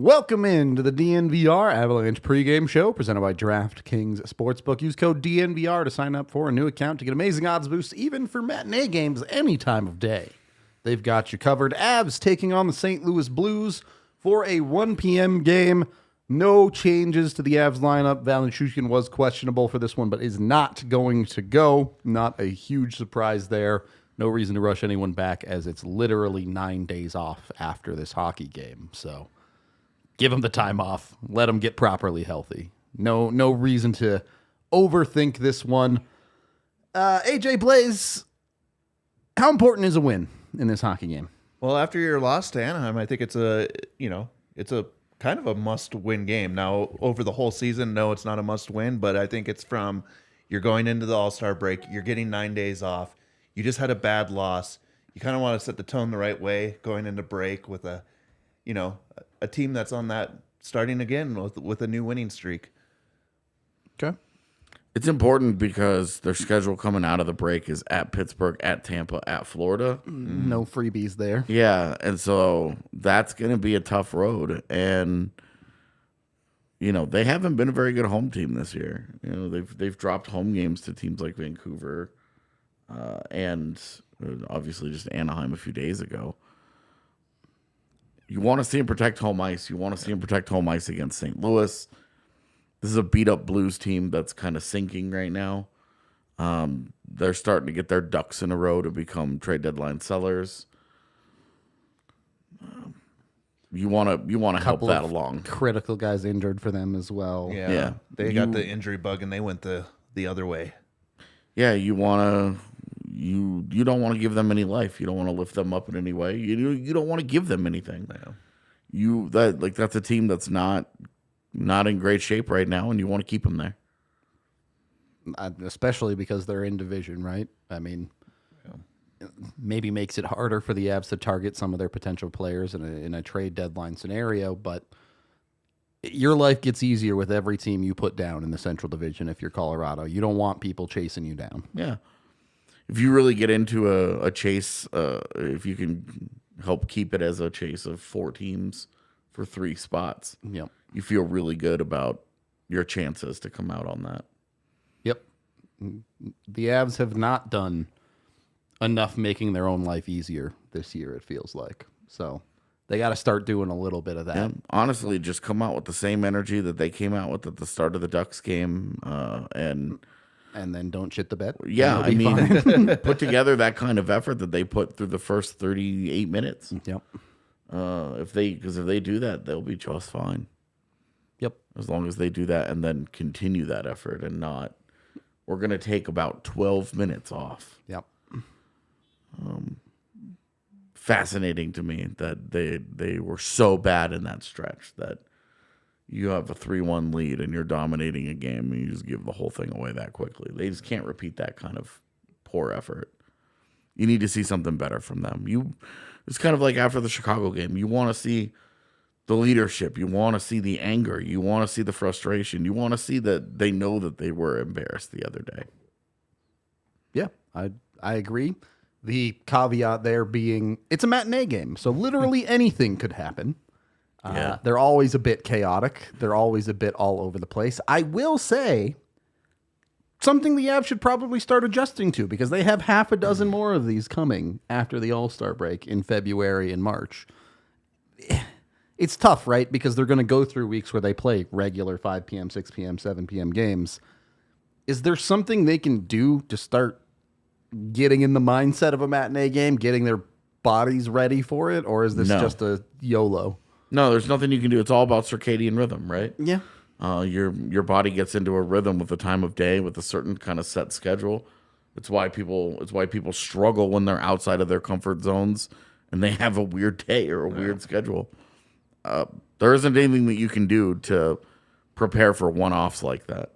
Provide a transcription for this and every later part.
Welcome into the DNVR Avalanche pregame show presented by DraftKings Sportsbook. Use code DNVR to sign up for a new account to get amazing odds boosts even for matinee games any time of day. They've got you covered. Avs taking on the St. Louis Blues for a 1 p.m. game. No changes to the Avs lineup. Valenchushkin was questionable for this one, but is not going to go. Not a huge surprise there. No reason to rush anyone back as it's literally 9 days off after this hockey game. So give them the time off. Let them get properly healthy. No reason to overthink this one. AJ Blais, how important is a win in this hockey game? Well, after your loss to Anaheim, I think it's a kind of a must-win game. Now, over the whole season, no, it's not a must-win, but I think it's from you're going into the All-Star break, you're getting 9 days off, you just had a bad loss, you kind of want to set the tone the right way going into break with a team that's on that starting again with a new winning streak. Okay. It's important because their schedule coming out of the break is at Pittsburgh, at Tampa, at Florida. No freebies there. Yeah, and so that's going to be a tough road. And, they haven't been a very good home team this year. They've dropped home games to teams like Vancouver and obviously just Anaheim a few days ago. You want to see him protect home ice. You want to see him protect home ice against St. Louis. This is a beat-up Blues team that's kind of sinking right now. They're starting to get their ducks in a row to become trade deadline sellers. You want to help that along. Critical guys injured for them as well. Yeah. They got the injury bug and they went the other way. Yeah, you don't want to give them any life. You don't want to lift them up in any way. You don't want to give them anything. No. That's a team that's not in great shape right now, and you want to keep them there. Especially because they're in division, right? I mean, maybe makes it harder for the Avs to target some of their potential players in a trade deadline scenario, but your life gets easier with every team you put down in the Central Division if you're Colorado. You don't want people chasing you down. Yeah. If you really get into a chase, if you can help keep it as a chase of 4 teams for 3 spots, yep, you feel really good about your chances to come out on that. Yep. The Avs have not done enough making their own life easier this year, it feels like. So they got to start doing a little bit of that. Yeah, honestly, just come out with the same energy that they came out with at the start of the Ducks game, and then don't shit the bed. Yeah, put together that kind of effort that they put through the first 38 minutes. Yep. If they do that, they'll be just fine. Yep. As long as they do that and then continue that effort and not, we're going to take about 12 minutes off. Yep. Fascinating to me that they were so bad in that stretch that you have a 3-1 lead and you're dominating a game and you just give the whole thing away that quickly. They just can't repeat that kind of poor effort. You need to see something better from them. It's kind of like after the Chicago game. You want to see the leadership. You want to see the anger. You want to see the frustration. You want to see that they know that they were embarrassed the other day. Yeah, I agree. The caveat there being it's a matinee game, so literally anything could happen. Yeah. They're always a bit chaotic. They're always a bit all over the place. I will say something the Avs should probably start adjusting to because they have half a dozen more of these coming after the All-Star break in February and March. It's tough, right? Because they're going to go through weeks where they play regular 5 p.m., 6 p.m., 7 p.m. games. Is there something they can do to start getting in the mindset of a matinee game, getting their bodies ready for it? Or is this just a YOLO? No, there's nothing you can do. It's all about circadian rhythm, right? Yeah. Your body gets into a rhythm with the time of day, with a certain kind of set schedule. It's why people struggle when they're outside of their comfort zones and they have a weird day or a weird schedule. There isn't anything that you can do to prepare for one-offs like that.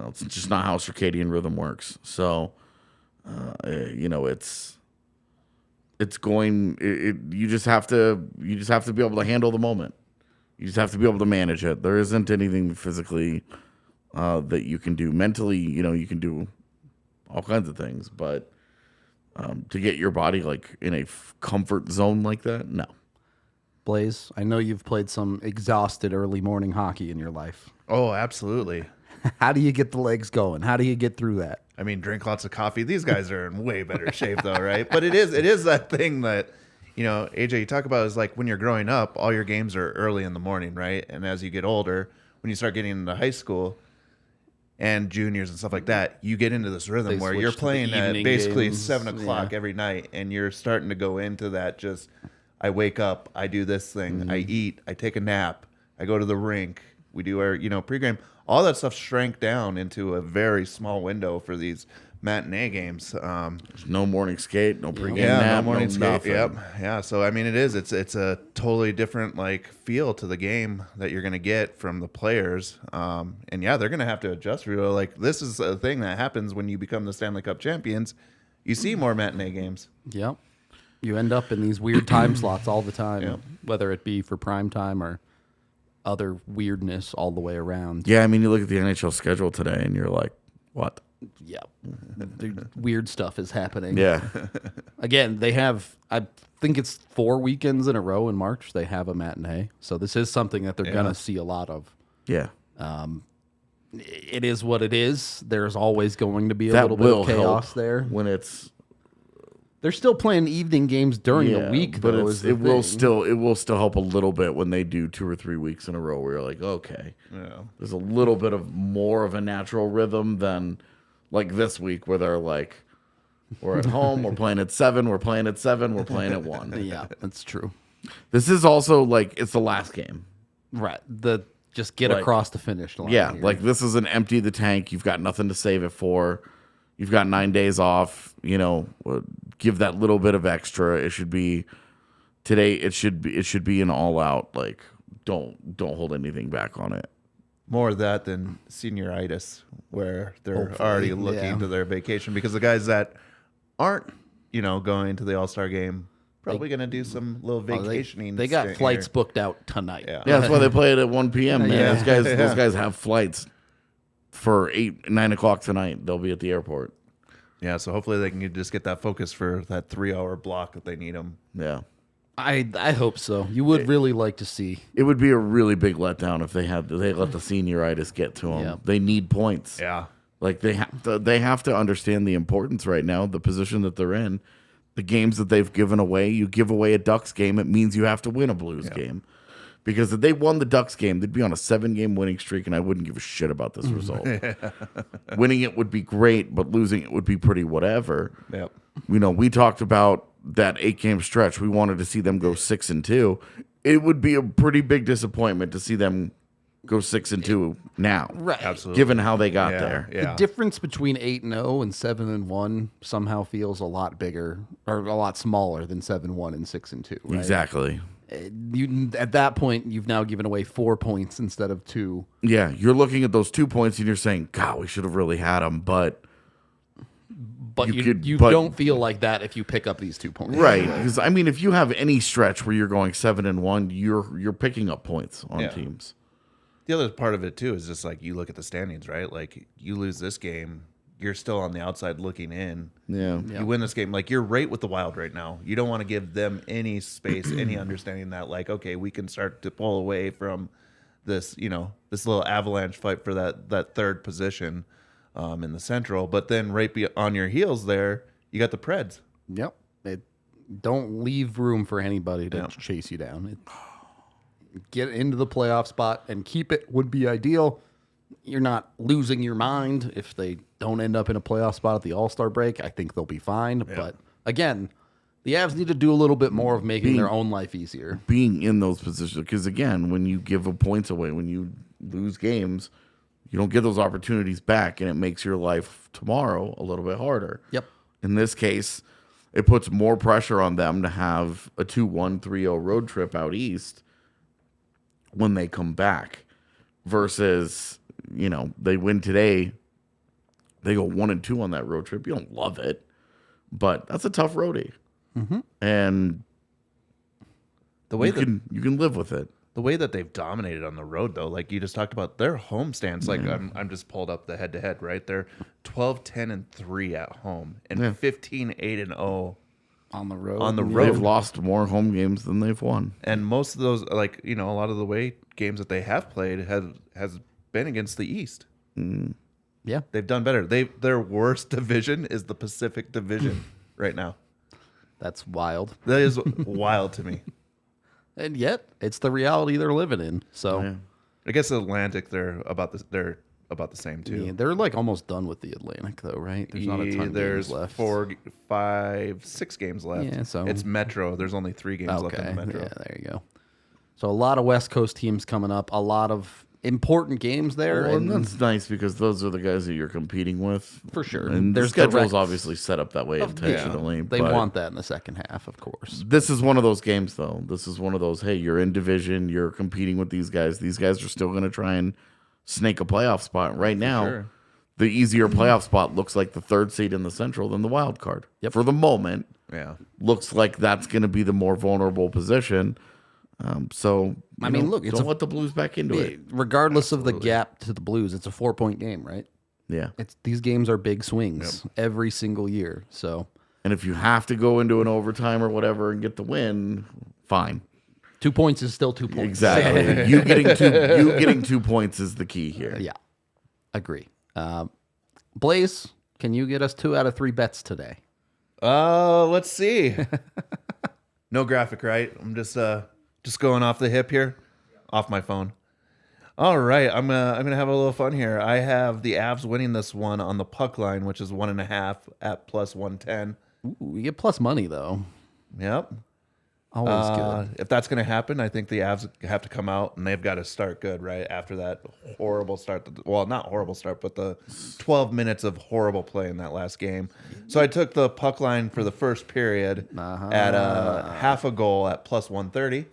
It's just not how circadian rhythm works. So, you just have to be able to handle the moment. You just have to be able to manage it. There isn't anything physically that you can do. Mentally, you can do all kinds of things, but to get your body like in a comfort zone like that, no. Blais, I know you've played some exhausted early morning hockey in your life. Oh, absolutely. How do you get the legs going? How do you get through that? I mean, drink lots of coffee. These guys are in way better shape, though, right? But it is that thing that, AJ, you talk about is like when you're growing up, all your games are early in the morning, right? And as you get older, when you start getting into high school and juniors and stuff like that, you get into this rhythm where you're playing at basically games. 7 o'clock every night, and you're starting to go into that just, I wake up, I do this thing, I eat, I take a nap, I go to the rink, we do our, pregame. All that stuff shrank down into a very small window for these matinee games. There's no morning skate, no pregame no nap, morning skate. nothing. Yep. Yeah. So I mean, it's a totally different feel to the game that you're gonna get from the players. And yeah, they're gonna have to adjust. Like this is a thing that happens when you become the Stanley Cup champions. You see more matinee games. Yep. You end up in these weird time slots all the time, Yep. whether it be for prime time or other weirdness all the way around. Yeah, I mean, you look at the NHL schedule today, and you're like, what? Yeah. The weird stuff is happening. Yeah. Again, they have, I think it's 4 weekends in a row in March, they have a matinee. So this is something that they're going to see a lot of. Yeah. It is what it is. There's always going to be a That little bit will of chaos help there. when it's They're still playing evening games during the week, but though. it will still help a little bit when they do 2 or 3 weeks in a row where you're like, okay, there's a little bit of more of a natural rhythm than like this week where they're like, we're at home, we're playing at 7, we're playing at 7, we're playing at 1. Yeah, that's true. This is also like it's the last game. Right. Just get across the finish line. Yeah, here. like this is an empty the tank. You've got nothing to save it for. You've got 9 days off. Give that little bit of extra. It should be today. It should be an all out. Like don't hold anything back on it. More of that than senioritis, where they're already looking to their vacation, because the guys that aren't, going to the All-Star game probably going to do some little vacationing. They got stint flights here. booked out tonight. Yeah. Yeah, that's why they play it at 1 p.m. Man, Yeah. those guys have flights for 8, 9 o'clock tonight. They'll be at the airport. Yeah, so hopefully they can just get that focus for that 3-hour block that they need them. Yeah. I hope so. You would really like to see. It would be a really big letdown if they let the senioritis get to them. Yeah. They need points. Yeah. Like they have to understand the importance right now, the position that they're in, the games that they've given away. You give away a Ducks game, it means you have to win a Blues game. Because if they won the Ducks game, they'd be on a 7-game winning streak, and I wouldn't give a shit about this result. Winning it would be great, but losing it would be pretty whatever. Yep. We talked about that 8-game stretch. We wanted to see them go 6-2. It would be a pretty big disappointment to see them go 6-2 now. Right. Absolutely. Given how they got there. The Yeah. difference between 8-0 and 7-1 somehow feels a lot bigger or a lot smaller than 7-1 and 6-2. Right? Exactly. At that point, you've now given away 4 points instead of 2. Yeah, you're looking at those 2 points and you're saying, God, we should have really had them, but But you but- don't feel like that if you pick up these 2 points. right. Because I mean, if you have any stretch where you're going 7-1, you're picking up points on teams. The other part of it, too, is just like you look at the standings, right? Like you lose this game, you're still on the outside looking in. Yeah. You win this game, like you're right with the Wild right now. You don't want to give them any space, any understanding that, like, okay, we can start to pull away from this, this little Avalanche fight for that third position in the Central. But then right on your heels there, you got the Preds. Yep. Don't leave room for anybody to chase you down. Get into the playoff spot and keep it would be ideal. You're not losing your mind if they don't end up in a playoff spot at the All-Star break. I think they'll be fine. But again, the Avs need to do a little bit more of making their own life easier. Being in those positions, because again, when you give points away, when you lose games, you don't get those opportunities back, and it makes your life tomorrow a little bit harder. Yep. In this case, it puts more pressure on them to have a 2-1, 3-0 road trip out east when they come back versus, they win today, they go 1-2 on that road trip. You don't love it, but that's a tough roadie. Mm-hmm. And The way you can live with it. The way that they've dominated on the road, though, like you just talked about, their home stands. Like I'm just pulled up the head-to-head, right? They're 12-10-3 at home and 15-8-0 On the road. On the They've road. lost more home games than they've won. And most of those, like, a lot of the way games that they have played has been against the East. Yeah. They've done better. Their worst division is the Pacific Division right now. That's wild. That is wild to me. And yet, it's the reality they're living in. So, Yeah. I guess Atlantic, they're about the same too. yeah, they're like almost done with the Atlantic, though, right? There's not a ton of There's games left. 4, 5, 6 games left. Yeah, so- it's Metro. There's only 3 games left in the Metro. Yeah, there you go. So, a lot of West Coast teams coming up. A lot of important games there. Well, and and that's nice because those are the guys that you're competing with. For sure. And There's their schedule's direct- obviously set up that way intentionally. they but want that in the second half, of course. This is one of those games, though. This is one of those, hey, you're in division, you're competing with these guys. These guys are still going to try and snake a playoff spot. Right now, sure. the easier playoff spot looks like the 3rd seed in the Central than the wild card. Yep. For the moment, Yeah. looks like that's going to be the more vulnerable position. So, I mean, look, it's don't a- let the Blues back into it. Regardless of the gap to the Blues, it's a 4-point game, right? Yeah. These games are big swings every single year. So, And if you have to go into an overtime or whatever and get the win, fine. 2 points is still 2 points. Exactly. you getting 2 points is the key here. Yeah, agree. Blais, can you get us 2 out of 3 bets today? Let's see. No graphic, right? I'm just going off the hip here, off my phone. All right, I'm gonna have a little fun here. I have the Avs winning this one on the puck line, which is 1.5 at plus 110. Ooh, we get plus money, though. Yep. Always good. If that's gonna happen, I think the Avs have to come out and they've got to start good, right? After that horrible start, well, not horrible start, but the 12 minutes of horrible play in that last game. So I took the puck line for the first period at half a goal at plus 130.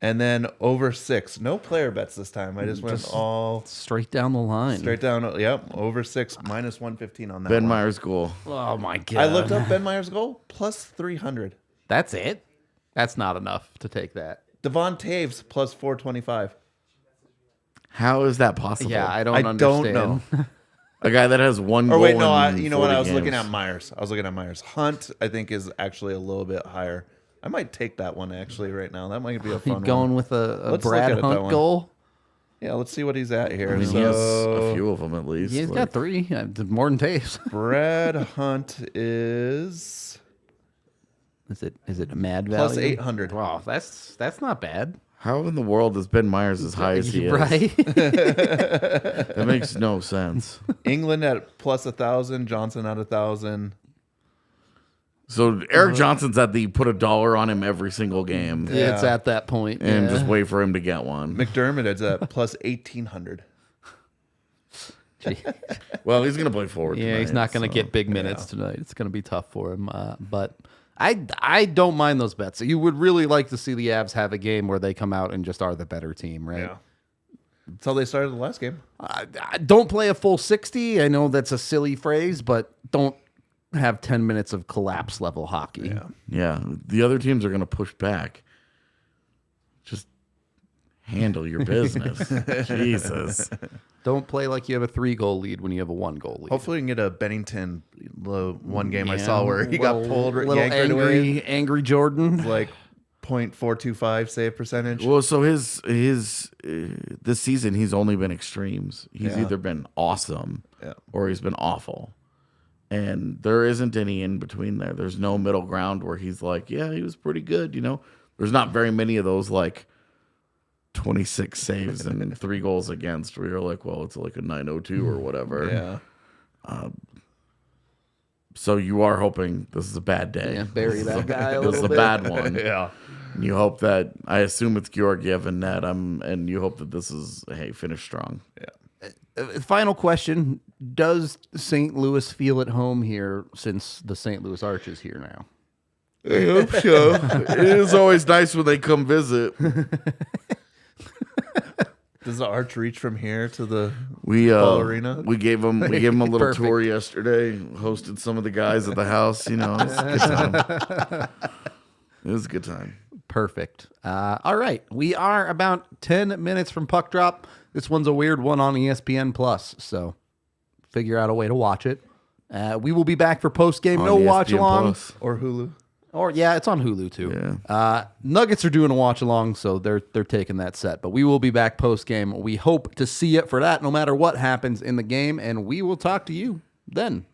And then over 6. No player bets this time. I just went all Straight down the line. straight down. Yep, over 6, minus 115 on that Ben one. Meyer's goal. Oh, my God. I looked up Ben Meyer's goal, plus 300. That's it? That's not enough to take that. Devon Taves, plus 425. How is that possible? Yeah, I don't I understand. don't know. A guy that has one Or goal. wait, no, in you know what? 40 I was looking games. at Myers. Hunt, I think, is actually a little bit higher. I might take that one actually right now. That might be a You fun going one. with a Let's Brad look at it, that Hunt one. goal? Yeah, let's see what he's at here. I mean, he has a few of them at least. He's like- got 3. More than Taves. Brad Hunt is Is it a mad value? plus 800. Wow, that's not bad. How in the world is Ben Meyers as high as he is? Right? That makes no sense. England at plus 1,000. Johnson at 1,000. So Eric Johnson's at the put $1 on him every single game It's at that point. and yeah. just wait for him to get one. McDermott is at plus 1,800. Well, he's gonna play forward. Yeah, he's tonight, not going to so- get big minutes tonight. It's going to be tough for him. But I don't mind those bets. You would really like to see the Avs have a game where they come out and just are the better team, right? Yeah. That's how they started the last game. Don't play a full 60. I know that's a silly phrase, but don't have 10 minutes of collapse level hockey. Yeah. Yeah, the other teams are gonna push back. Just handle your business. Jesus. Don't play like you have a 3-goal lead when you have a 1-goal lead. Hopefully we can get a Bennington one game I Yeah, saw where he got little- pulled, little yanked right away. angry Jordan. Like 0.425 save percentage. Well, so his this season he's only been extremes. He's Yeah. either been awesome Yeah. or he's been awful. And there isn't any in between there. There's no middle ground where he's like, yeah, he was pretty good, you know. There's not very many of those like 26 saves and 3 goals against where you're like, well, it's like a 902 or whatever. Yeah. So you are hoping this is a bad day. Yeah, bury that guy a This is little a bit. bad one. Yeah. You hope that, I assume it's Georgiev and net, and you hope that this is, hey, finish strong. Final question. Does St. Louis feel at home here since the St. Louis Arch is here now? I hope so. It is always nice when they come visit. Does the arch reach from here to the We Ball arena? we gave them a little Perfect. tour yesterday. Hosted some of the guys at the house. You know, it was a good time. It was a good time. Perfect. All right. We are about 10 minutes from puck drop. This one's a weird one on ESPN Plus, so figure out a way to watch it. We will be back for post game. On No ESPN watch along. Plus. Or Hulu. Or yeah, it's on Hulu too. Yeah. Nuggets are doing a watch along, so they're taking that set. But we will be back post game. We hope to see it for that, no matter what happens in the game, and we will talk to you then.